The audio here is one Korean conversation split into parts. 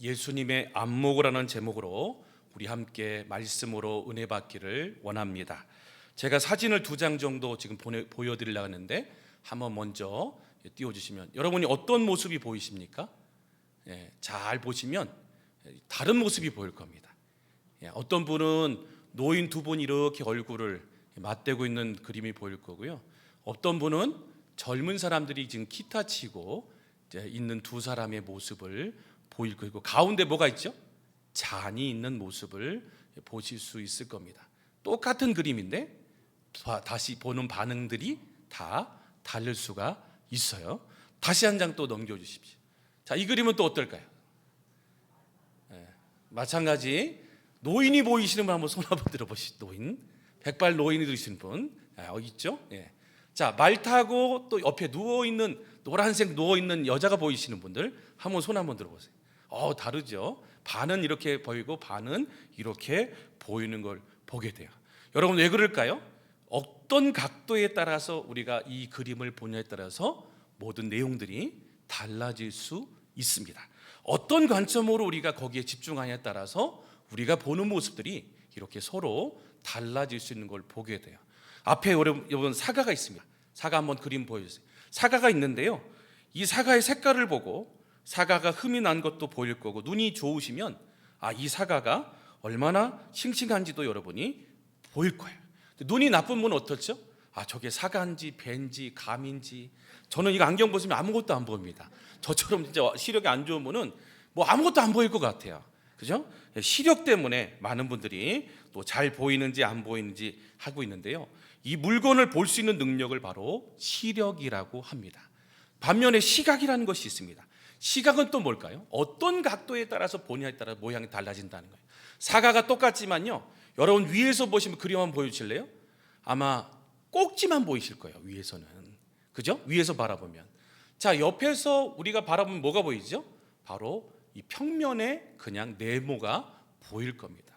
예수님의 안목이라는 제목으로 우리 함께 말씀으로 은혜 받기를 원합니다. 제가 사진을 2장 정도 지금 보여드리려고 하는데 한번 먼저 띄워주시면 여러분이 어떤 모습이 보이십니까? 잘 보시면 다른 모습이 보일 겁니다. 어떤 분은 노인 2분 이렇게 얼굴을 맞대고 있는 그림이 보일 거고요. 어떤 분은 젊은 사람들이 지금 기타 치고 있는 2사람의 모습을 보일 거고, 가운데 뭐가 있죠? 잔이 있는 모습을 보실 수 있을 겁니다. 똑같은 그림인데 다시 보는 반응들이 다 다를 수가 있어요. 다시 한 장 또 넘겨주십시오. 자, 이 그림은 또 어떨까요? 마찬가지 노인이 보이시는 분 한번 손 한번 들어보시죠. 노인, 백발 노인이 되시는 분 여기 있죠? 자, 말 타고 또 옆에 누워있는 노란색 누워있는 여자가 보이시는 분들 한번 손 한번 들어보세요. 다르죠? 반은 이렇게 보이고 반은 이렇게 보이는 걸 보게 돼요. 여러분 왜 그럴까요? 어떤 각도에 따라서 우리가 이 그림을 보냐에 따라서 모든 내용들이 달라질 수 있습니다. 어떤 관점으로 우리가 거기에 집중하냐에 따라서 우리가 보는 모습들이 이렇게 서로 달라질 수 있는 걸 보게 돼요. 앞에 여러분 사과가 있습니다. 사과 한번 그림 보여주세요. 사과가 있는데요, 이 사과의 색깔을 보고 사과가 흠이 난 것도 보일 거고, 눈이 좋으시면 이 사과가 얼마나 싱싱한지도 여러분이 보일 거예요. 눈이 나쁜 분은 어떻죠? 저게 사과인지 뱀인지 감인지, 저는 이거 안경 벗으면 아무것도 안 보입니다. 저처럼 진짜 시력이 안 좋은 분은 뭐 아무것도 안 보일 것 같아요. 그죠? 시력 때문에 많은 분들이 또 잘 보이는지 안 보이는지 하고 있는데요, 이 물건을 볼 수 있는 능력을 바로 시력이라고 합니다. 반면에 시각이라는 것이 있습니다. 시각은 또 뭘까요? 어떤 각도에 따라서 보냐에 따라 모양이 달라진다는 거예요. 사과가 똑같지만요, 여러분 위에서 보시면 그림 한번 보여주실래요? 아마 꼭지만 보이실 거예요, 위에서는. 그죠? 위에서 바라보면. 자, 옆에서 우리가 바라보면 뭐가 보이죠? 바로 이 평면에 그냥 네모가 보일 겁니다.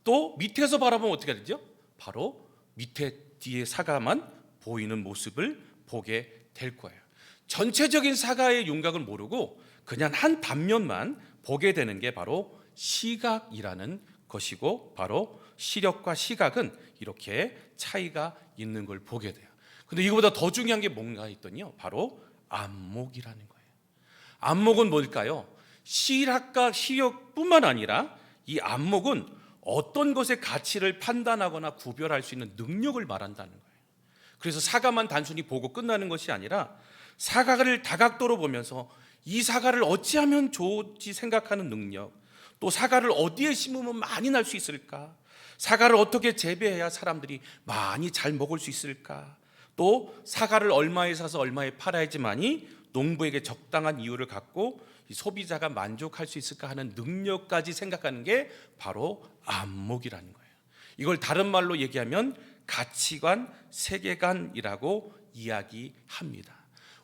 또 밑에서 바라보면 어떻게 되죠? 바로 밑에 뒤에 사과만 보이는 모습을 보게 될 거예요. 전체적인 사과의 윤곽을 모르고 그냥 한 단면만 보게 되는 게 바로 시각이라는 것이고, 바로 시력과 시각은 이렇게 차이가 있는 걸 보게 돼요. 근데 이거보다 더 중요한 게 뭔가 했더니요, 바로 안목이라는 거예요. 안목은 뭘까요? 시각과 시력뿐만 아니라 이 안목은 어떤 것의 가치를 판단하거나 구별할 수 있는 능력을 말한다는 거예요. 그래서 사과만 단순히 보고 끝나는 것이 아니라 사과를 다각도로 보면서 이 사과를 어찌하면 좋을지 생각하는 능력, 또 사과를 어디에 심으면 많이 날 수 있을까, 사과를 어떻게 재배해야 사람들이 많이 잘 먹을 수 있을까, 또 사과를 얼마에 사서 얼마에 팔아야지만이 농부에게 적당한 이유를 갖고 소비자가 만족할 수 있을까 하는 능력까지 생각하는 게 바로 안목이라는 거예요. 이걸 다른 말로 얘기하면 가치관, 세계관이라고 이야기합니다.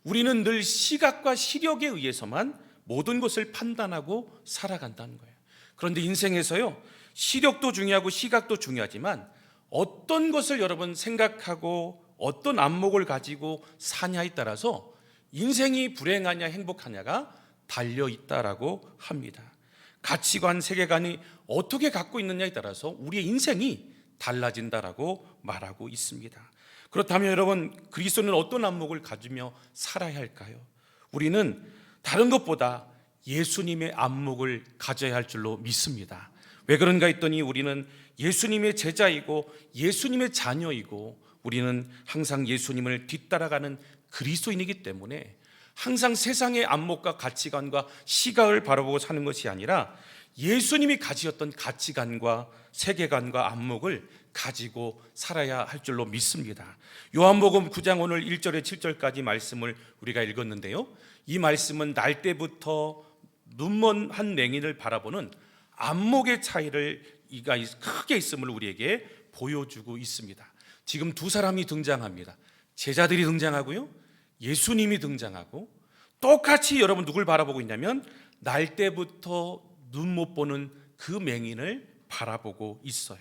우리는 늘 시각과 시력에 의해서만 모든 것을 판단하고 살아간다는 거예요. 그런데 인생에서요, 시력도 중요하고 시각도 중요하지만 어떤 것을 여러분 생각하고 어떤 안목을 가지고 사냐에 따라서 인생이 불행하냐 행복하냐가 달려 있다라고 합니다. 가치관, 세계관이 어떻게 갖고 있느냐에 따라서 우리의 인생이 달라진다라고 말하고 있습니다. 그렇다면 여러분, 그리스도는 어떤 안목을 가지며 살아야 할까요? 우리는 다른 것보다 예수님의 안목을 가져야 할 줄로 믿습니다. 왜 그런가 했더니 우리는 예수님의 제자이고 예수님의 자녀이고 우리는 항상 예수님을 뒤따라가는 그리스도인이기 때문에 항상 세상의 안목과 가치관과 시각을 바라보고 사는 것이 아니라 예수님이 가지셨던 가치관과 세계관과 안목을 가지고 살아야 할 줄로 믿습니다. 요한복음 9장 오늘 1절에 7절까지 말씀을 우리가 읽었는데요, 이 말씀은 날 때부터 눈먼 한 맹인을 바라보는 안목의 차이를 이가 크게 있음을 우리에게 보여주고 있습니다. 지금 2사람이 등장합니다. 제자들이 등장하고요, 예수님이 등장하고, 똑같이 여러분 누굴 바라보고 있냐면 날 때부터 눈 못 보는 그 맹인을 바라보고 있어요.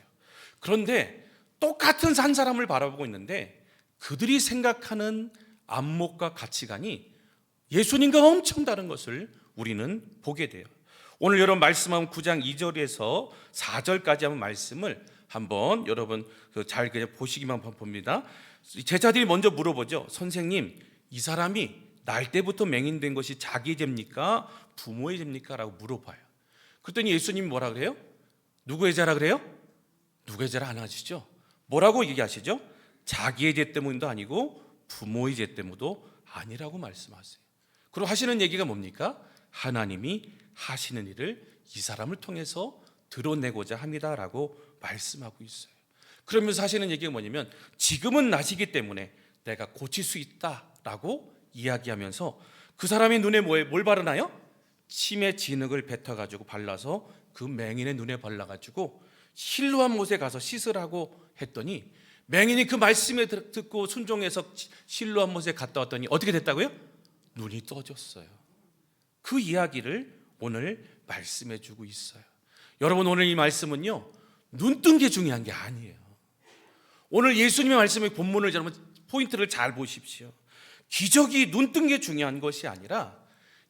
그런데 똑같은 한 사람을 바라보고 있는데 그들이 생각하는 안목과 가치관이 예수님과 엄청 다른 것을 우리는 보게 돼요. 오늘 여러분 말씀하면 9장 2절에서 4절까지 하는 말씀을 한번 여러분 잘 그냥 보시기만 봅니다. 제자들이 먼저 물어보죠. 선생님, 이 사람이 날 때부터 맹인된 것이 자기의 죄입니까? 부모의 죄입니까? 라고 물어봐요. 그랬더니 예수님이 뭐라 그래요? 누구의 죄라 그래요? 누구의 죄라 안 하시죠? 뭐라고 얘기하시죠? 자기의 죄 때문도 아니고 부모의 죄 때문도 아니라고 말씀하세요. 그리고 하시는 얘기가 뭡니까? 하나님이 하시는 일을 이 사람을 통해서 드러내고자 합니다라고 말씀하고 있어요. 그러면서 하시는 얘기가 뭐냐면 지금은 나시기 때문에 내가 고칠 수 있다라고 이야기하면서 그 사람의 눈에 뭘 바르나요? 침의 진흙을 뱉어가지고 발라서 그 맹인의 눈에 발라가지고 실로암 못에 가서 씻으라고 했더니 맹인이 그 말씀에 듣고 순종해서 실로암 못에 갔다 왔더니 어떻게 됐다고요? 눈이 떠졌어요. 그 이야기를 오늘 말씀해 주고 있어요. 여러분, 오늘 이 말씀은요, 눈 뜬 게 중요한 게 아니에요. 오늘 예수님의 말씀의 본문을 여러분 포인트를 잘 보십시오. 기적이 눈 뜬 게 중요한 것이 아니라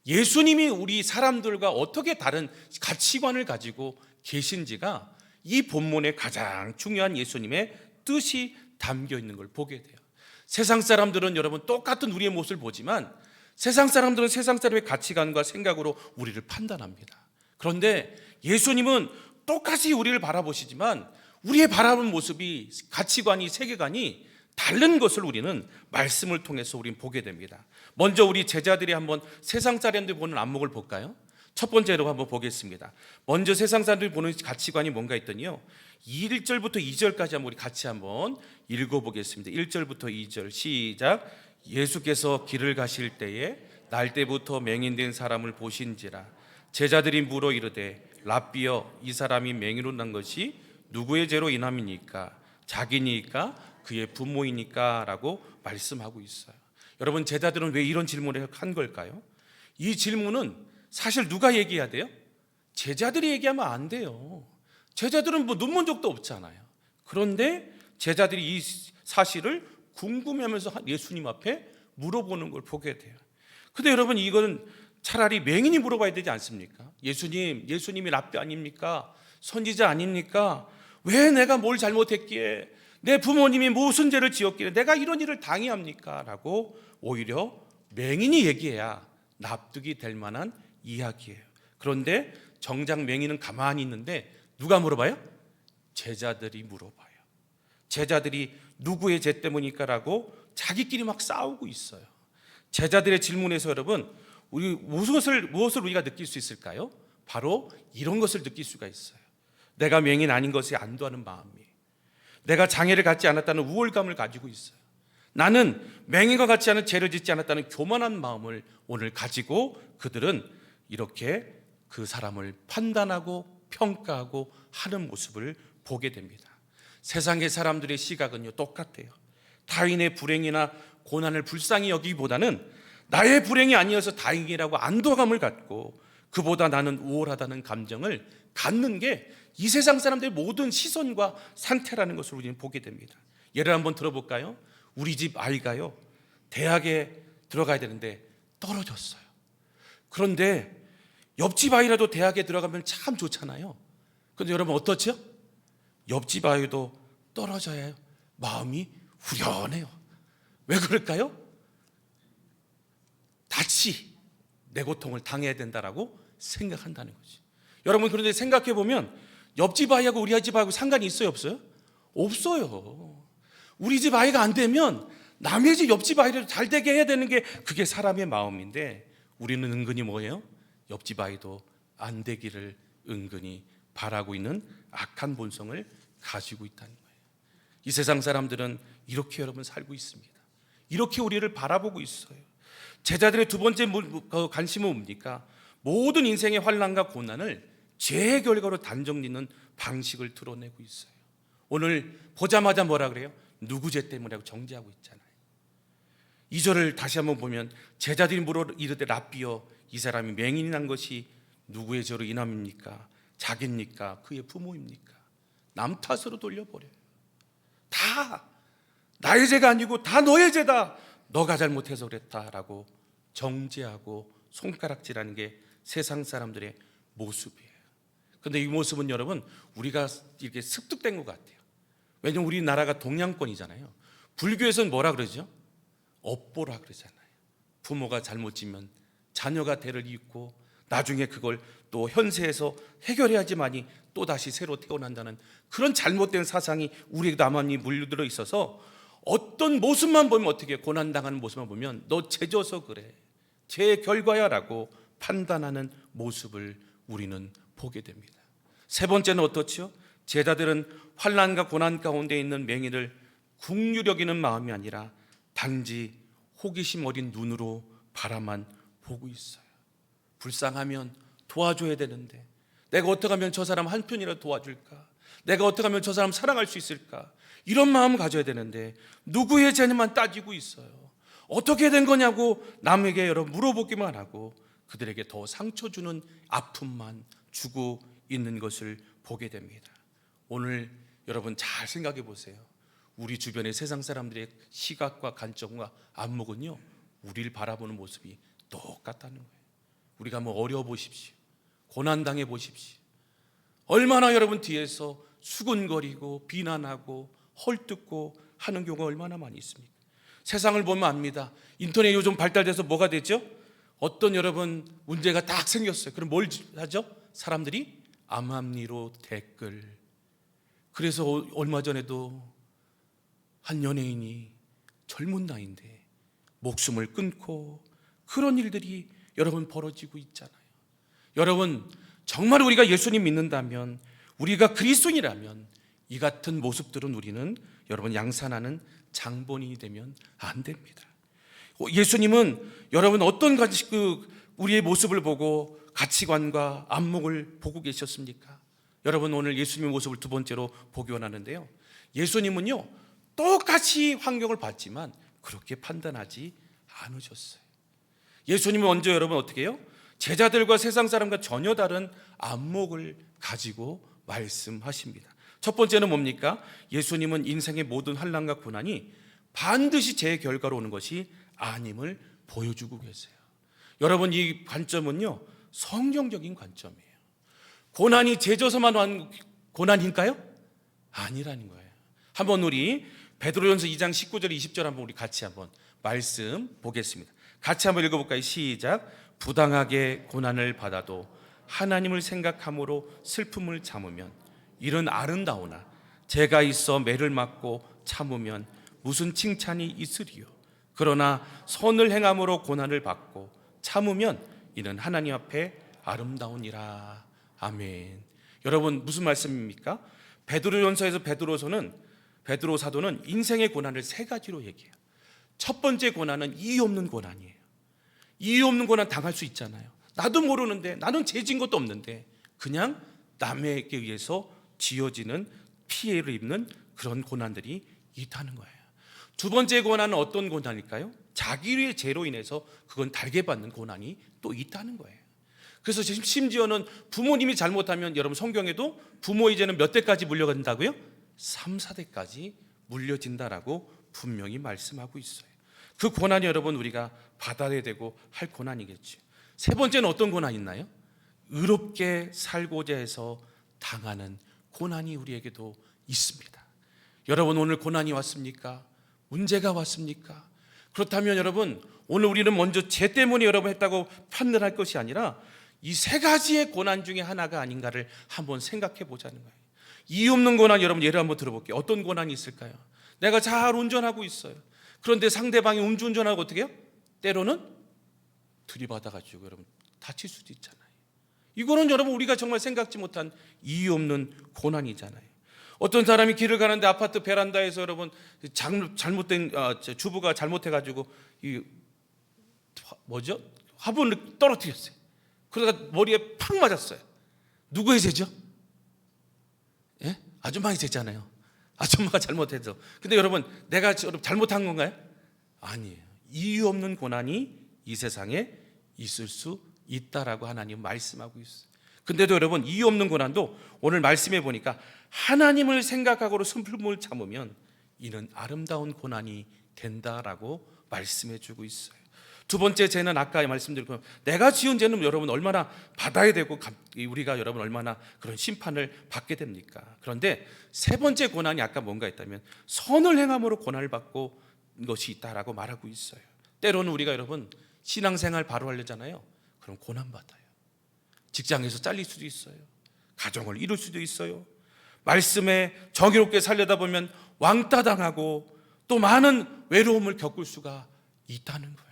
예수님이 우리 사람들과 어떻게 다른 가치관을 가지고 계신지가 이 본문의 가장 중요한 예수님의 뜻이 담겨 있는 걸 보게 돼요. 세상 사람들은 여러분 똑같은 우리의 모습을 보지만 세상 사람들은 세상 사람의 가치관과 생각으로 우리를 판단합니다. 그런데 예수님은 똑같이 우리를 바라보시지만 우리의 바라보는 모습이, 가치관이, 세계관이 다른 것을 우리는 말씀을 통해서 우리는 보게 됩니다. 먼저 우리 제자들이 한번 세상 사람들이 보는 안목을 볼까요? 첫 번째로 한번 보겠습니다. 먼저 세상 사람들이 보는 가치관이 뭔가 했더니요, 1절부터 2절까지 한번 우리 같이 한번 읽어보겠습니다. 1절부터 2절 시작. 예수께서 길을 가실 때에 날 때부터 맹인된 사람을 보신지라. 제자들이 물어 이르되 랍비여, 이 사람이 맹인으로 난 것이 누구의 죄로 인함이니까? 자기니까? 그의 부모이니까? 라고 말씀하고 있어요. 여러분, 제자들은 왜 이런 질문을 한 걸까요? 이 질문은 사실 누가 얘기해야 돼요? 제자들이 얘기하면 안 돼요. 제자들은 뭐 눈 본 적도 없잖아요. 그런데 제자들이 이 사실을 궁금해하면서 예수님 앞에 물어보는 걸 보게 돼요. 근데 여러분, 이거는 차라리 맹인이 물어봐야 되지 않습니까? 예수님이 랍비 아닙니까? 선지자 아닙니까? 왜 내가 뭘 잘못했기에, 내 부모님이 무슨 죄를 지었기에 내가 이런 일을 당해야 합니까? 라고 오히려 맹인이 얘기해야 납득이 될 만한 이야기예요. 그런데 정작 맹인은 가만히 있는데 누가 물어봐요? 제자들이 물어봐요. 제자들이 누구의 죄 때문일까? 라고 자기끼리 막 싸우고 있어요. 제자들의 질문에서 여러분, 우리 무엇을 우리가 느낄 수 있을까요? 바로 이런 것을 느낄 수가 있어요. 내가 맹인 아닌 것에 안도하는 마음이, 내가 장애를 갖지 않았다는 우월감을 가지고 있어요. 나는 맹인과 같지 않은 죄를 짓지 않았다는 교만한 마음을 오늘 가지고 그들은 이렇게 그 사람을 판단하고 평가하고 하는 모습을 보게 됩니다. 세상의 사람들의 시각은요 똑같아요. 타인의 불행이나 고난을 불쌍히 여기기보다는 나의 불행이 아니어서 다행이라고 안도감을 갖고 그보다 나는 우월하다는 감정을 갖는 게 이 세상 사람들의 모든 시선과 상태라는 것을 우리는 보게 됩니다. 예를 한번 들어볼까요? 우리 집 아이가요, 대학에 들어가야 되는데 떨어졌어요. 그런데 옆집 아이라도 대학에 들어가면 참 좋잖아요. 그런데 여러분 어떻죠? 옆집 아이도 떨어져야 마음이 후련해요. 왜 그럴까요? 다시 내 고통을 당해야 된다라고 생각한다는 거지. 여러분, 그런데 생각해 보면 옆집 아이하고 우리 집 아이하고 상관이 있어요, 없어요? 없어요. 우리 집 아이가 안 되면 남의 집 옆집 아이라도 잘 되게 해야 되는 게 그게 사람의 마음인데, 우리는 은근히 뭐예요? 옆집 아이도 안 되기를 은근히 바라고 있는 악한 본성을 가지고 있다는 거예요. 이 세상 사람들은 이렇게 여러분 살고 있습니다. 이렇게 우리를 바라보고 있어요. 제자들의 두 번째 관심은 뭡니까? 모든 인생의 환난과 고난을 죄의 결과로 단정짓는 방식을 드러내고 있어요. 오늘 보자마자 뭐라 그래요? 누구 죄 때문이라고 정죄하고 있잖아요. 2절을 다시 한번 보면 제자들이 물어 이르되 랍비여, 이 사람이 맹인이 난 것이 누구의 죄로 인함입니까? 자기입니까? 그의 부모입니까? 남 탓으로 돌려버려요. 다 나의 죄가 아니고 다 너의 죄다, 너가 잘못해서 그랬다라고 정죄하고 손가락질하는 게 세상 사람들의 모습이에요. 근데 이 모습은 여러분 우리가 이렇게 습득된 것 같아요. 왜냐면 우리나라가 동양권이잖아요. 불교에서는 뭐라 그러죠? 업보라 그러잖아요. 부모가 잘못 지면 자녀가 대를 잇고 나중에 그걸 또 현세에서 해결해야지만이 또 다시 새로 태어난다는 그런 잘못된 사상이 우리 남한이 물들어 있어서 어떤 모습만 보면 어떻게 고난당하는 모습만 보면 너 죄져서 그래, 죄 결과야라고 판단하는 모습을 우리는 보게 됩니다. 세 번째는 어떻죠? 제자들은 환난과 고난 가운데 있는 맹인을 긍휼히 여기는 마음이 아니라 단지 호기심 어린 눈으로 바라만 보고 있어요. 불쌍하면 도와줘야 되는데 내가 어떻게 하면 저 사람 한편이라도 도와줄까? 내가 어떻게 하면 저 사람 사랑할 수 있을까? 이런 마음 가져야 되는데 누구의 죄만 따지고 있어요. 어떻게 된 거냐고 남에게 여러 물어보기만 하고 그들에게 더 상처 주는 아픔만 주고 있는 것을 보게 됩니다. 오늘 여러분 잘 생각해 보세요. 우리 주변의 세상 사람들의 시각과 관점과 안목은요, 우리를 바라보는 모습이 똑같다는 거예요. 우리가 한번 어려워 보십시오. 고난당해 보십시오. 얼마나 여러분 뒤에서 수군거리고 비난하고 헐뜯고 하는 경우가 얼마나 많이 있습니까? 세상을 보면 압니다. 인터넷 요즘 발달돼서 뭐가 되죠? 어떤 여러분 문제가 딱 생겼어요. 그럼 뭘 하죠? 사람들이 암암리로 댓글. 그래서 얼마 전에도 한 연예인이 젊은 나이인데 목숨을 끊고 그런 일들이 여러분 벌어지고 있잖아요. 여러분 정말 우리가 예수님 믿는다면, 우리가 그리스도인이라면 이 같은 모습들은 우리는 여러분 양산하는 장본인이 되면 안 됩니다. 예수님은 여러분 어떤 우리의 모습을 보고 가치관과 안목을 보고 계셨습니까? 여러분 오늘 예수님의 모습을 두 번째로 보기 원하는데요, 예수님은요 똑같이 환경을 봤지만 그렇게 판단하지 않으셨어요. 예수님은 먼저 여러분 어떻게 해요? 제자들과 세상 사람과 전혀 다른 안목을 가지고 말씀하십니다. 첫 번째는 뭡니까? 예수님은 인생의 모든 환난과 고난이 반드시 제 결과로 오는 것이 아님을 보여주고 계세요. 여러분 이 관점은요 성경적인 관점이에요. 고난이 죄져서만 온 고난일까요? 아니라는 거예요. 한번 우리 베드로전서 2장 19절 20절 한번 우리 같이 한번 말씀 보겠습니다. 같이 한번 읽어볼까요? 시작. 부당하게 고난을 받아도 하나님을 생각함으로 슬픔을 참으면 이런 아름다우나 죄가 있어 매를 맞고 참으면 무슨 칭찬이 있으리요. 그러나 선을 행함으로 고난을 받고 참으면 이는 하나님 앞에 아름다우니라. 아멘. 여러분 무슨 말씀입니까? 베드로전서에서 베드로 사도는 인생의 고난을 세 가지로 얘기해요. 첫 번째 고난은 이유 없는 고난이에요. 이유 없는 고난 당할 수 있잖아요. 나도 모르는데, 나는 죄진 것도 없는데 그냥 남에게 의해서 지어지는 피해를 입는 그런 고난들이 있다는 거예요. 두 번째 고난은 어떤 고난일까요? 자기의 죄로 인해서 그건 달게 받는 고난이 또 있다는 거예요. 그래서 심지어는 부모님이 잘못하면 여러분 성경에도 부모의 죄는 몇 대까지 물려간다고요? 3, 4대까지 물려진다라고 분명히 말씀하고 있어요. 그 고난이 여러분 우리가 받아야 되고 할 고난이겠죠. 세 번째는 어떤 고난이 있나요? 의롭게 살고자 해서 당하는 고난이 우리에게도 있습니다. 여러분 오늘 고난이 왔습니까? 문제가 왔습니까? 그렇다면 여러분 오늘 우리는 먼저 죄 때문에 여러분 했다고 판단할 것이 아니라 이 세 가지의 고난 중에 하나가 아닌가를 한번 생각해 보자는 거예요. 이유 없는 고난, 여러분 예를 한번 들어볼게요. 어떤 고난이 있을까요? 내가 잘 운전하고 있어요. 그런데 상대방이 음주운전하고 어떻게 해요? 때로는 들이받아가지고 여러분 다칠 수도 있잖아요. 이거는 여러분 우리가 정말 생각지 못한 이유 없는 고난이잖아요. 어떤 사람이 길을 가는데 아파트 베란다에서 여러분 잘못된 주부가 잘못해가지고 이 화분을 떨어뜨렸어요. 그러다가 머리에 팍 맞았어요. 누구의 죄죠? 예? 아줌마의 죄잖아요. 아줌마가 잘못해서. 근데 여러분 내가 잘못한 건가요? 아니에요. 이유 없는 고난이 이 세상에 있을 수 있다라고 하나님 말씀하고 있어요. 근데도 여러분 이유 없는 고난도 오늘 말씀해 보니까 하나님을 생각하고 슬픔을 참으면 이는 아름다운 고난이 된다라고 말씀해 주고 있어요. 두 번째 죄는 아까 말씀드렸고 내가 지은 죄는 여러분 얼마나 받아야 되고 우리가 여러분 얼마나 그런 심판을 받게 됩니까? 그런데 세 번째 고난이 아까 뭔가 있다면 선을 행함으로 고난을 받고 것이 있다라고 말하고 있어요. 때로는 우리가 여러분 신앙생활 바로 하려잖아요. 그럼 고난받아요. 직장에서 잘릴 수도 있어요. 가정을 이룰 수도 있어요. 말씀에 정의롭게 살려다 보면 왕따 당하고 또 많은 외로움을 겪을 수가 있다는 거예요.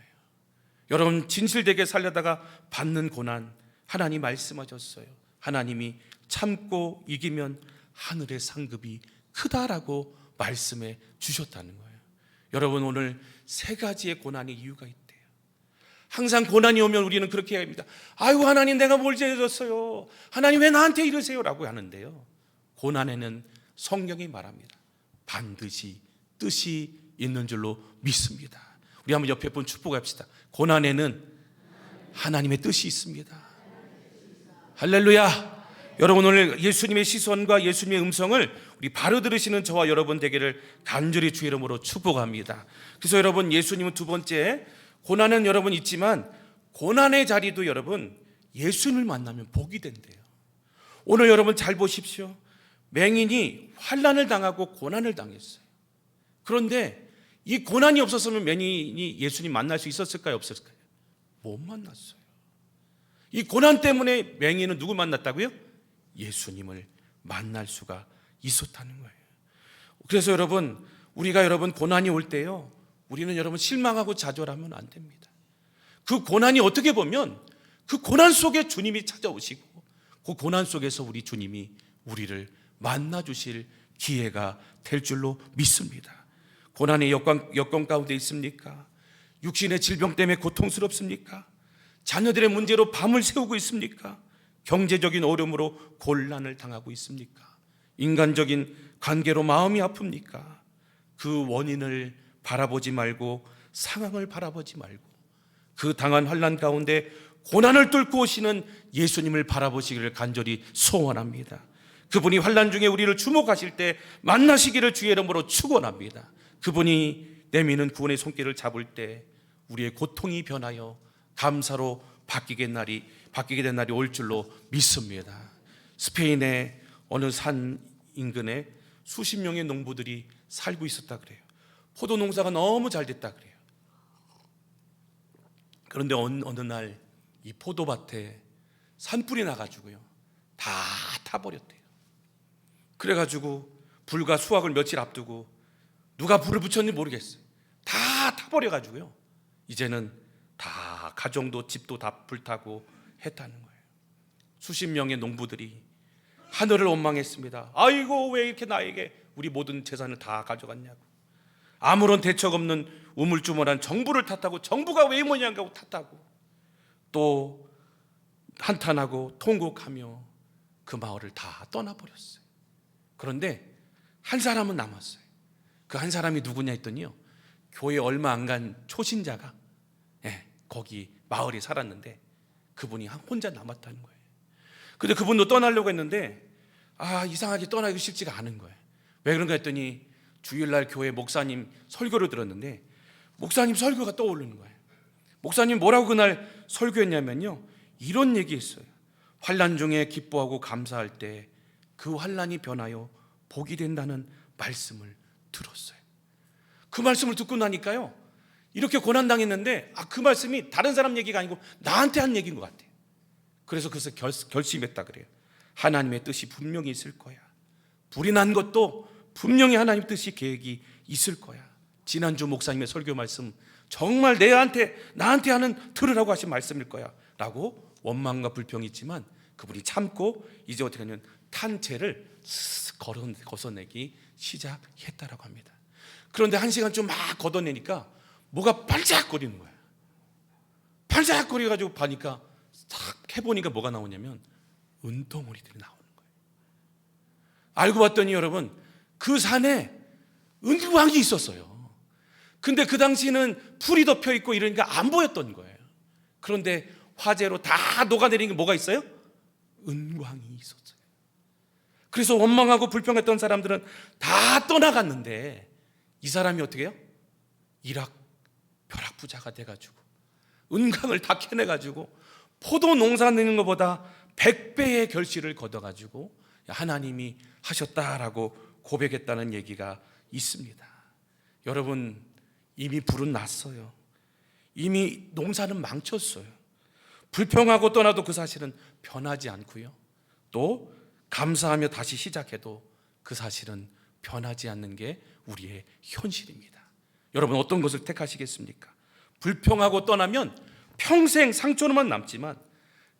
여러분 진실되게 살려다가 받는 고난, 하나님 말씀하셨어요. 하나님이 참고 이기면 하늘의 상급이 크다라고 말씀해 주셨다는 거예요. 여러분 오늘 세 가지의 고난의 이유가 있대요. 항상 고난이 오면 우리는 그렇게 해야 합니다. 아이고 하나님 내가 뭘 죄졌어요. 하나님 왜 나한테 이러세요? 라고 하는데요, 고난에는 성경이 말합니다. 반드시 뜻이 있는 줄로 믿습니다. 우리 한번 옆에 분 축복합시다. 고난에는 하나님의 뜻이 있습니다. 할렐루야. 여러분 오늘 예수님의 시선과 예수님의 음성을 우리 바로 들으시는 저와 여러분 되기를 간절히 주의 이름으로 축복합니다. 그래서 여러분 예수님은 두 번째, 고난은 여러분 있지만 고난의 자리도 여러분 예수님을 만나면 복이 된대요. 오늘 여러분 잘 보십시오. 맹인이 환난을 당하고 고난을 당했어요. 그런데 이 고난이 없었으면 맹인이 예수님 만날 수 있었을까요? 없었을까요? 못 만났어요. 이 고난 때문에 맹인은 누구 만났다고요? 예수님을 만날 수가 있었다는 거예요. 그래서 여러분 우리가 여러분 고난이 올 때요, 우리는 여러분 실망하고 좌절하면 안 됩니다. 그 고난이 어떻게 보면 그 고난 속에 주님이 찾아오시고 그 고난 속에서 우리 주님이 우리를 만나 주실 기회가 될 줄로 믿습니다. 고난의 여건 가운데 있습니까? 육신의 질병 때문에 고통스럽습니까? 자녀들의 문제로 밤을 새우고 있습니까? 경제적인 어려움으로 곤란을 당하고 있습니까? 인간적인 관계로 마음이 아픕니까? 그 원인을 바라보지 말고 상황을 바라보지 말고 그 당한 환난 가운데 고난을 뚫고 오시는 예수님을 바라보시기를 간절히 소원합니다. 그분이 환난 중에 우리를 주목하실 때 만나시기를 주의 이름으로 축원합니다. 그분이 내미는 구원의 손길을 잡을 때 우리의 고통이 변하여 감사로 바뀌게 된 날이 올 줄로 믿습니다. 스페인의 어느 산 인근에 수십 명의 농부들이 살고 있었다 그래요. 포도 농사가 너무 잘 됐다 그래요. 그런데 어느 날 이 포도밭에 산불이 나가지고요, 다 타버렸대요. 그래가지고 불과 수확을 며칠 앞두고 누가 불을 붙였는지 모르겠어요. 다 타버려가지고요, 이제는 다 가정도 집도 다 불타고 했다는 거예요. 수십 명의 농부들이 하늘을 원망했습니다. 아이고 왜 이렇게 나에게 우리 모든 재산을 다 가져갔냐고. 아무런 대책 없는 우물쭈물한 정부를 탓하고 정부가 왜 뭐냐고 탓하고 또 한탄하고 통곡하며 그 마을을 다 떠나버렸어요. 그런데 한 사람은 남았어요. 그 한 사람이 누구냐 했더니요, 교회 얼마 안 간 초신자가 거기 마을에 살았는데 그분이 혼자 남았다는 거예요. 근데 그분도 떠나려고 했는데 이상하게 떠나기 쉽지가 않은 거예요. 왜 그런가 했더니 주일날 교회 목사님 설교를 들었는데 목사님 설교가 떠오르는 거예요. 목사님 뭐라고 그날 설교했냐면요, 이런 얘기했어요. 환난 중에 기뻐하고 감사할 때 그 환난이 변하여 복이 된다는 말씀을 들었어요. 그 말씀을 듣고 나니까요, 이렇게 고난당했는데 그 말씀이 다른 사람 얘기가 아니고 나한테 한 얘기인 것 같아요. 그래서 결심했다 그래요. 하나님의 뜻이 분명히 있을 거야. 불이 난 것도 분명히 하나님 뜻이 계획이 있을 거야. 지난주 목사님의 설교 말씀 정말 나한테 하는 들으라고 하신 말씀일 거야 라고 원망과 불평이 있지만 그분이 참고 이제 어떻게 하냐면 탄채를 걷어내기 시작했다라고 합니다. 그런데 한 시간쯤 막 걷어내니까 뭐가 반짝거리는 거예요. 반짝거려가지고 보니까 탁 해보니까 뭐가 나오냐면 은덩어리들이 나오는 거예요. 알고 봤더니 여러분 그 산에 은광이 있었어요. 근데 그 당시에는 풀이 덮여 있고 이러니까 안 보였던 거예요. 그런데 화재로 다 녹아내린 게 뭐가 있어요? 은광이 있었어요. 그래서 원망하고 불평했던 사람들은 다 떠나갔는데 이 사람이 어떻게 해요? 벼락부자가 돼가지고 은강을 다 캐내가지고 포도 농사 내는 것보다 100배의 결실을 거둬가지고 하나님이 하셨다라고 고백했다는 얘기가 있습니다. 여러분, 이미 불은 났어요. 이미 농사는 망쳤어요. 불평하고 떠나도 그 사실은 변하지 않고요, 또 감사하며 다시 시작해도 그 사실은 변하지 않는 게 우리의 현실입니다. 여러분, 어떤 것을 택하시겠습니까? 불평하고 떠나면 평생 상처로만 남지만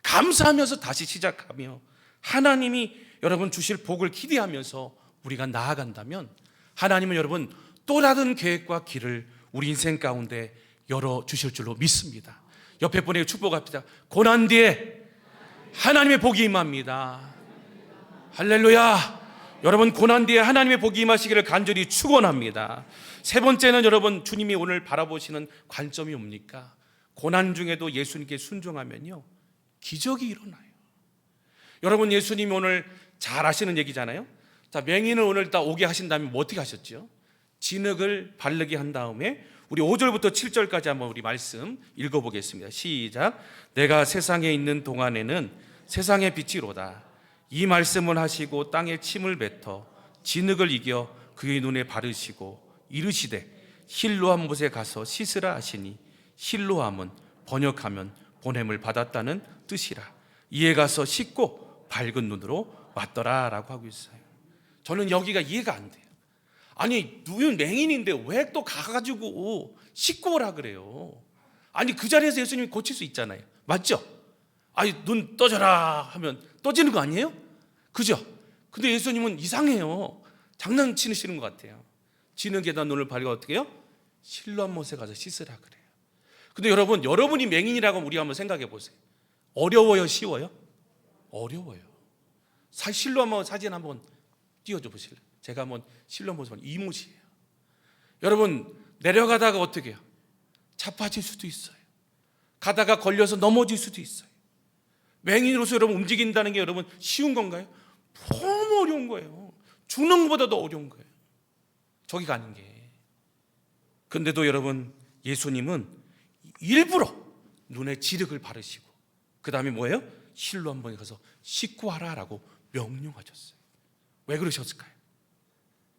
감사하면서 다시 시작하며 하나님이 여러분 주실 복을 기대하면서 우리가 나아간다면 하나님은 여러분 또 다른 계획과 길을 우리 인생 가운데 열어주실 줄로 믿습니다. 옆에 분에게 축복합니다. 고난 뒤에 하나님의 복이 임합니다. 할렐루야. 여러분, 고난 뒤에 하나님의 복이 임하시기를 간절히 축원합니다. 세 번째는 여러분, 주님이 오늘 바라보시는 관점이 뭡니까? 고난 중에도 예수님께 순종하면요, 기적이 일어나요. 여러분, 예수님이 오늘 잘 아시는 얘기잖아요. 자, 맹인을 오늘 다 오게 하신 다음에 뭐 어떻게 하셨죠? 진흙을 바르게 한 다음에 우리 5절부터 7절까지 한번 우리 말씀 읽어보겠습니다. 시작. 내가 세상에 있는 동안에는 세상의 빛이로다. 이 말씀을 하시고 땅에 침을 뱉어 진흙을 이겨 그의 눈에 바르시고 이르시되 실로암 못에 가서 씻으라 하시니, 실로암은 번역하면 보냄을 받았다는 뜻이라. 이에 가서 씻고 밝은 눈으로 왔더라 라고 하고 있어요. 저는 여기가 이해가 안 돼요. 아니, 누군 맹인인데 왜 또 가가지고 씻고 오라 그래요? 아니, 그 자리에서 예수님이 고칠 수 있잖아요. 맞죠? 아니, 눈 떠져라 하면 떠지는 거 아니에요? 그죠? 근데 예수님은 이상해요. 장난치시는 것 같아요. 진흙에다 눈을 바르고 어떻게 해요? 실로암 못에 가서 씻으라 그래요. 근데 여러분, 여러분이 맹인이라고 우리가 한번 생각해 보세요. 어려워요, 쉬워요? 어려워요. 실로암 못 사진 한번 띄워줘 보실래요? 제가 한번 실로암 못을 보면 이못이에요. 여러분, 내려가다가 어떻게 해요? 자빠질 수도 있어요. 가다가 걸려서 넘어질 수도 있어요. 맹인으로서 여러분 움직인다는 게 여러분 쉬운 건가요? 너무 어려운 거예요. 죽는 것보다도 어려운 거예요. 저기 가는 게. 근데도 여러분, 예수님은 일부러 눈에 진흙을 바르시고 그 다음에 뭐예요? 실로 한번 가서 씻고 와라라고 명령하셨어요. 왜 그러셨을까요?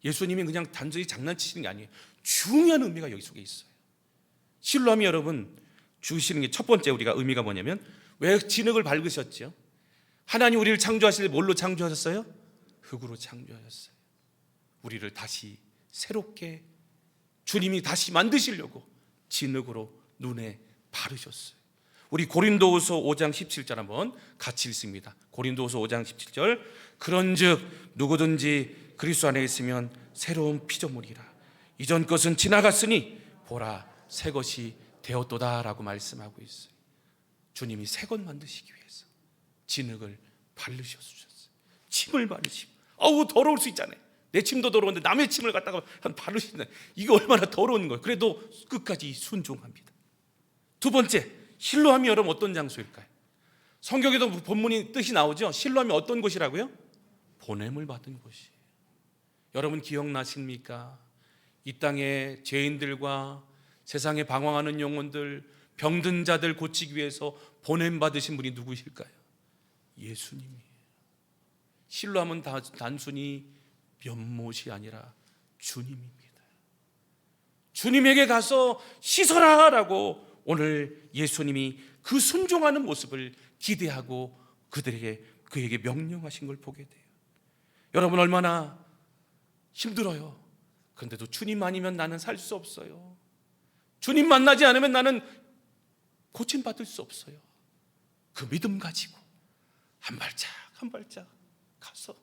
예수님이 그냥 단순히 장난치시는 게 아니에요. 중요한 의미가 여기 속에 있어요. 실로암이 여러분 주시는 게 첫 번째 우리가 의미가 뭐냐면, 왜 진흙을 밟으셨죠? 하나님 우리를 창조하실 때 뭘로 창조하셨어요? 흙으로 창조하셨어요. 우리를 다시 새롭게 주님이 다시 만드시려고 진흙으로 눈에 바르셨어요. 우리 고린도후서 5장 17절 한번 같이 읽습니다. 고린도후서 5장 17절. 그런즉 누구든지 그리스도 안에 있으면 새로운 피조물이라. 이전 것은 지나갔으니 보라 새 것이 되었도다라고 말씀하고 있어요. 주님이 새 것 만드시기 위해서 진흙을 바르셨어요. 침을 바르시고, 어우 더러울 수 있잖아요. 내 침도 더러운데 남의 침을 갖다가 바르시는, 이게 얼마나 더러운 거예요. 그래도 끝까지 순종합니다. 두 번째, 실로암이 여러분 어떤 장소일까요? 성경에도 본문이 뜻이 나오죠. 실로암이 어떤 곳이라고요? 보냄을 받은 곳이에요. 여러분 기억나십니까? 이 땅에 죄인들과 세상에 방황하는 영혼들, 병든 자들 고치기 위해서 보냄 받으신 분이 누구실까요? 예수님이에요. 실로암은 단순히 면못이 아니라 주님입니다. 주님에게 가서 씻어라라고 오늘 예수님이 그 순종하는 모습을 기대하고 그에게 명령하신 걸 보게 돼요. 여러분 얼마나 힘들어요. 그런데도 주님 아니면 나는 살 수 없어요. 주님 만나지 않으면 나는 고침받을 수 없어요. 그 믿음 가지고 한 발짝 한 발짝 가서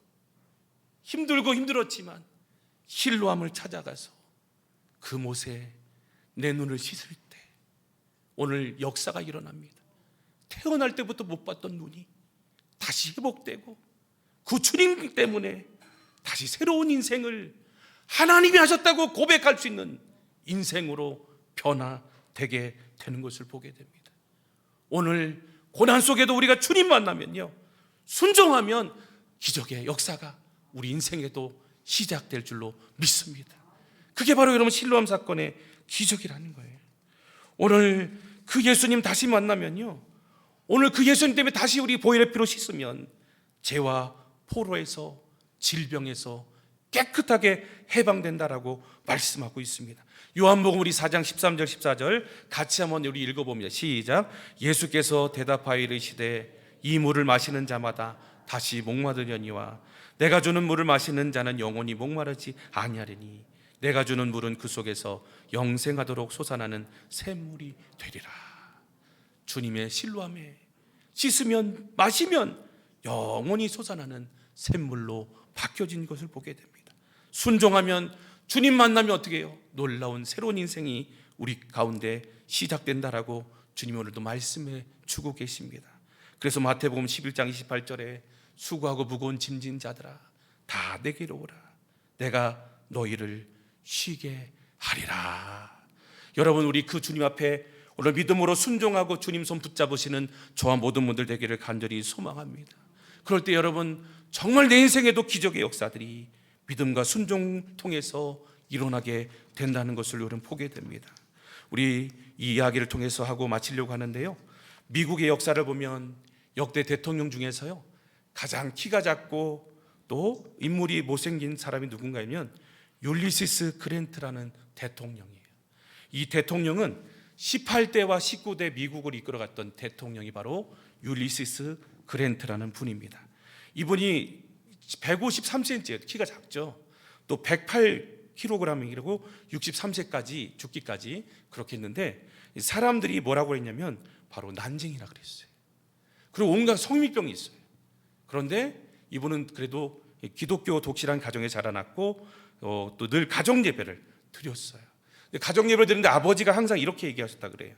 힘들고 힘들었지만 실로암을 찾아가서 그 못에 내 눈을 씻을 때 오늘 역사가 일어납니다. 태어날 때부터 못 봤던 눈이 다시 회복되고 그 주님 때문에 다시 새로운 인생을 하나님이 하셨다고 고백할 수 있는 인생으로 변화되게 되는 것을 보게 됩니다. 오늘 고난 속에도 우리가 주님 만나면요, 순종하면 기적의 역사가 우리 인생에도 시작될 줄로 믿습니다. 그게 바로 여러분 실로암 사건의 기적이라는 거예요. 오늘 그 예수님 다시 만나면요, 오늘 그 예수님 때문에 다시 우리 보혈의 피로 씻으면 죄와 포로에서, 질병에서 깨끗하게 해방된다라고 말씀하고 있습니다. 요한복음 우리 4장 13절 14절 같이 한번 우리 읽어봅니다. 시작. 예수께서 대답하여 이르시되 이 물을 마시는 자마다 다시 목마르려니와 내가 주는 물을 마시는 자는 영원히 목마르지 아니하리니 내가 주는 물은 그 속에서 영생하도록 솟아나는 샘물이 되리라. 주님의 실로함에 씻으면 마시면 영원히 솟아나는 샘물로 바뀌어진 것을 보게 됩니다. 순종하면, 주님 만나면 어떻게 해요? 놀라운 새로운 인생이 우리 가운데 시작된다라고 주님이 오늘도 말씀해 주고 계십니다. 그래서 마태복음 11장 28절에 수고하고 무거운 짐진 자들아 다 내게로 오라 내가 너희를 쉬게 하리라. 여러분, 우리 그 주님 앞에 오늘 믿음으로 순종하고 주님 손 붙잡으시는 저와 모든 분들 되기를 간절히 소망합니다. 그럴 때 여러분, 정말 내 인생에도 기적의 역사들이 믿음과 순종 통해서 일어나게 된다는 것을 여러분 보게 됩니다. 우리 이 이야기를 통해서 하고 마치려고 하는데요, 미국의 역사를 보면 역대 대통령 중에서요 가장 키가 작고 또 인물이 못생긴 사람이 누군가면 율리시스 그랜트라는 대통령이에요. 이 대통령은 18대와 19대 미국을 이끌어갔던 대통령이 바로 율리시스 그랜트라는 분입니다. 이분이 153cm예요. 키가 작죠. 또 108kg이라고 63세까지 죽기까지 그렇게 했는데 사람들이 뭐라고 했냐면 바로 난쟁이라 그랬어요. 그리고 온갖 성미병이 있어요. 그런데 이분은 그래도 기독교 독실한 가정에 자라났고 또 늘 가정 예배를 드렸어요. 가정 예배를 드리는데 아버지가 항상 이렇게 얘기하셨다 그래요.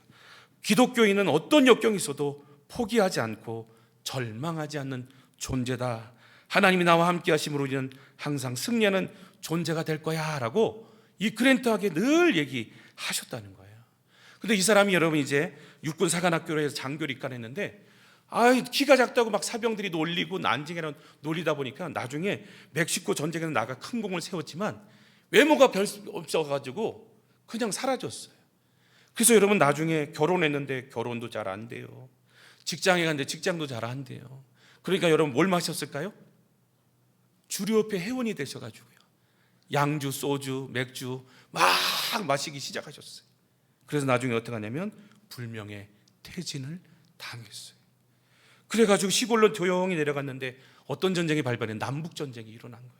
기독교인은 어떤 역경이 있어도 포기하지 않고 절망하지 않는 존재다. 하나님이 나와 함께 하심으로 우리는 항상 승리하는 존재가 될 거야 라고 이 그랜트에게 늘 얘기하셨다는 거예요. 근데 이 사람이 여러분 이제 육군 사관학교에서 장교를 입관했는데 키가 작다고 막 사병들이 놀리고 난징이랑 놀리다 보니까 나중에 멕시코 전쟁에는 나가 큰 공을 세웠지만 외모가 별 없어가지고 그냥 사라졌어요. 그래서 여러분 나중에 결혼했는데 결혼도 잘 안 돼요. 직장에 갔는데 직장도 잘 안 돼요. 그러니까 여러분 뭘 마셨을까요? 주류협회 회원이 되셔가지고요, 양주, 소주, 맥주 막 마시기 시작하셨어요. 그래서 나중에 어떻게 하냐면 불명예 퇴진을 당했어요. 그래가지고 시골로 조용히 내려갔는데 어떤 전쟁이 발발해? 남북전쟁이 일어난 거예요.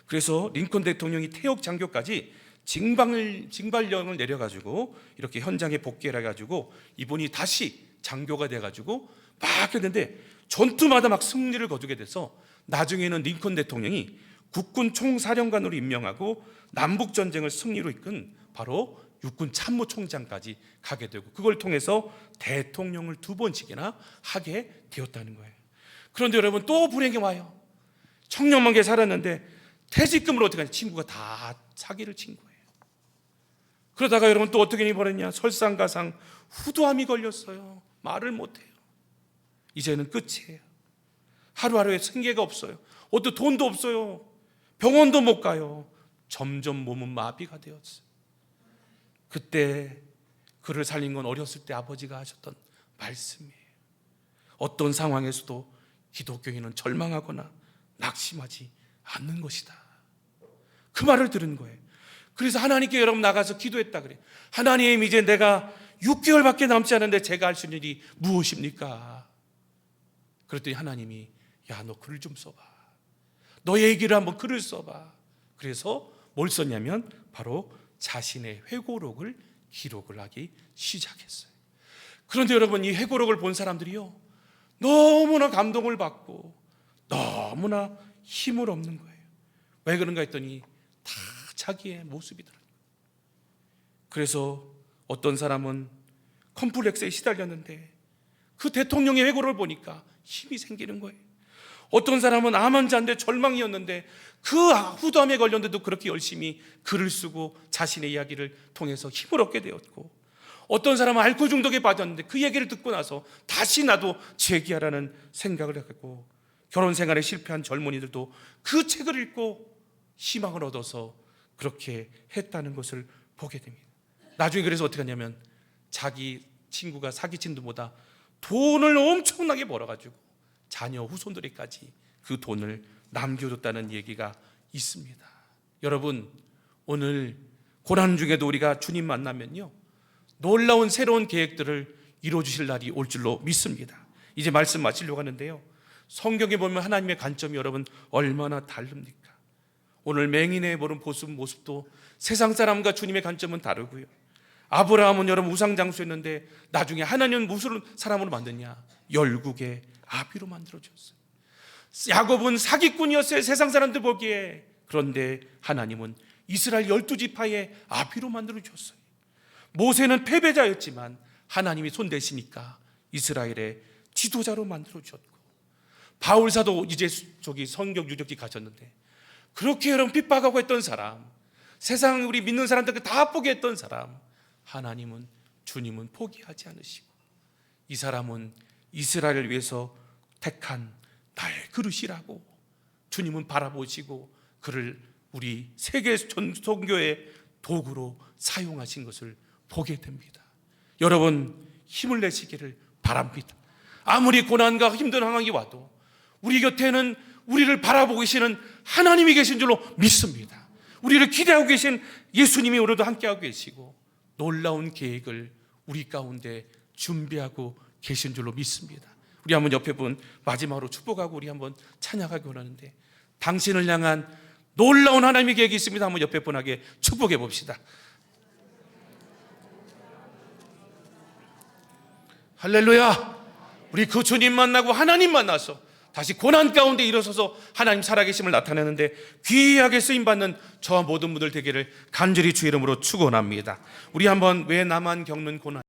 그래서 링컨 대통령이 태역 장교까지 징발령을 내려가지고 이렇게 현장에 복귀해가지고 이분이 다시 장교가 돼가지고 막 했는데 전투마다 막 승리를 거두게 돼서 나중에는 링컨 대통령이 국군 총사령관으로 임명하고 남북전쟁을 승리로 이끈 바로 육군 참모총장까지 가게 되고 그걸 통해서 대통령을 2번씩이나 하게 되었다는 거예요. 그런데 여러분 또 불행이 와요. 청년만게 살았는데 퇴직금으로 어떻게 하냐? 친구가 다 사기를 친 거예요. 그러다가 여러분 또 어떻게 일이 벌었냐? 설상가상 후두암이 걸렸어요. 말을 못해요. 이제는 끝이에요. 하루하루에 생계가 없어요. 어떤 돈도 없어요. 병원도 못 가요. 점점 몸은 마비가 되었어요. 그때 그를 살린 건 어렸을 때 아버지가 하셨던 말씀이에요. 어떤 상황에서도 기독교인은 절망하거나 낙심하지 않는 것이다. 그 말을 들은 거예요. 그래서 하나님께 여러분 나가서 기도했다 그래요. 하나님, 이제 내가 6개월밖에 남지 않은데 제가 할 수 있는 일이 무엇입니까? 그랬더니 하나님이 야, 너 글을 좀 써봐. 너의 얘기를 한번 글을 써봐. 그래서 뭘 썼냐면 바로 자신의 회고록을 기록을 하기 시작했어요. 그런데 여러분 이 회고록을 본 사람들이요 너무나 감동을 받고 너무나 힘을 얻는 거예요. 왜 그런가 했더니 다 자기의 모습이더라고요. 그래서 어떤 사람은 컴플렉스에 시달렸는데 그 대통령의 회고를 보니까 힘이 생기는 거예요. 어떤 사람은 암 환자인데 절망이었는데 그 후두암에 걸렸는데도 그렇게 열심히 글을 쓰고 자신의 이야기를 통해서 힘을 얻게 되었고, 어떤 사람은 알코올 중독에 빠졌는데 그 얘기를 듣고 나서 다시 나도 재기하라는 생각을 했고, 결혼 생활에 실패한 젊은이들도 그 책을 읽고 희망을 얻어서 그렇게 했다는 것을 보게 됩니다. 나중에 그래서 어떻게 하냐면 자기 친구가 사기친 돈보다 돈을 엄청나게 벌어가지고 자녀 후손들에까지 그 돈을 남겨줬다는 얘기가 있습니다. 여러분, 오늘 고난 중에도 우리가 주님 만나면요, 놀라운 새로운 계획들을 이루어주실 날이 올 줄로 믿습니다. 이제 말씀 마치려고 하는데요, 성경에 보면 하나님의 관점이 여러분 얼마나 다릅니까? 오늘 맹인의 보는 모습도 세상 사람과 주님의 관점은 다르고요, 아브라함은 여러분 우상장수였는데 나중에 하나님은 무슨 사람으로 만드냐? 열국의 아비로 만들어줬어요. 야곱은 사기꾼이었어요, 세상 사람들 보기에. 그런데 하나님은 이스라엘 12지파의 아비로 만들어줬어요. 모세는 패배자였지만 하나님이 손대시니까 이스라엘의 지도자로 만들어주셨고, 바울사도 이제 성경 유적지 가셨는데 그렇게 여러분 핍박하고 했던 사람, 세상 우리 믿는 사람들 다 포기했던 했던 사람, 하나님은, 주님은 포기하지 않으시고 이 사람은 이스라엘을 위해서 택한 나의 그릇이라고 주님은 바라보시고 그를 우리 세계 선교의 도구로 사용하신 것을 보게 됩니다. 여러분, 힘을 내시기를 바랍니다. 아무리 고난과 힘든 상황이 와도 우리 곁에는 우리를 바라보고 계시는 하나님이 계신 줄로 믿습니다. 우리를 기대하고 계신 예수님이 오늘도 함께하고 계시고 놀라운 계획을 우리 가운데 준비하고 계신 줄로 믿습니다. 우리 한번 옆에 분 마지막으로 축복하고 우리 한번 찬양하기 원하는데, 당신을 향한 놀라운 하나님의 계획이 있습니다. 한번 옆에 분에게 축복해 봅시다. 할렐루야. 우리 그 주님 만나고 하나님 만나서 다시 고난 가운데 일어서서 하나님 살아계심을 나타내는데 귀하게 쓰임받는 저와 모든 분들 되기를 간절히 주의 이름으로 축원합니다. 우리 한번 왜 나만 겪는 고난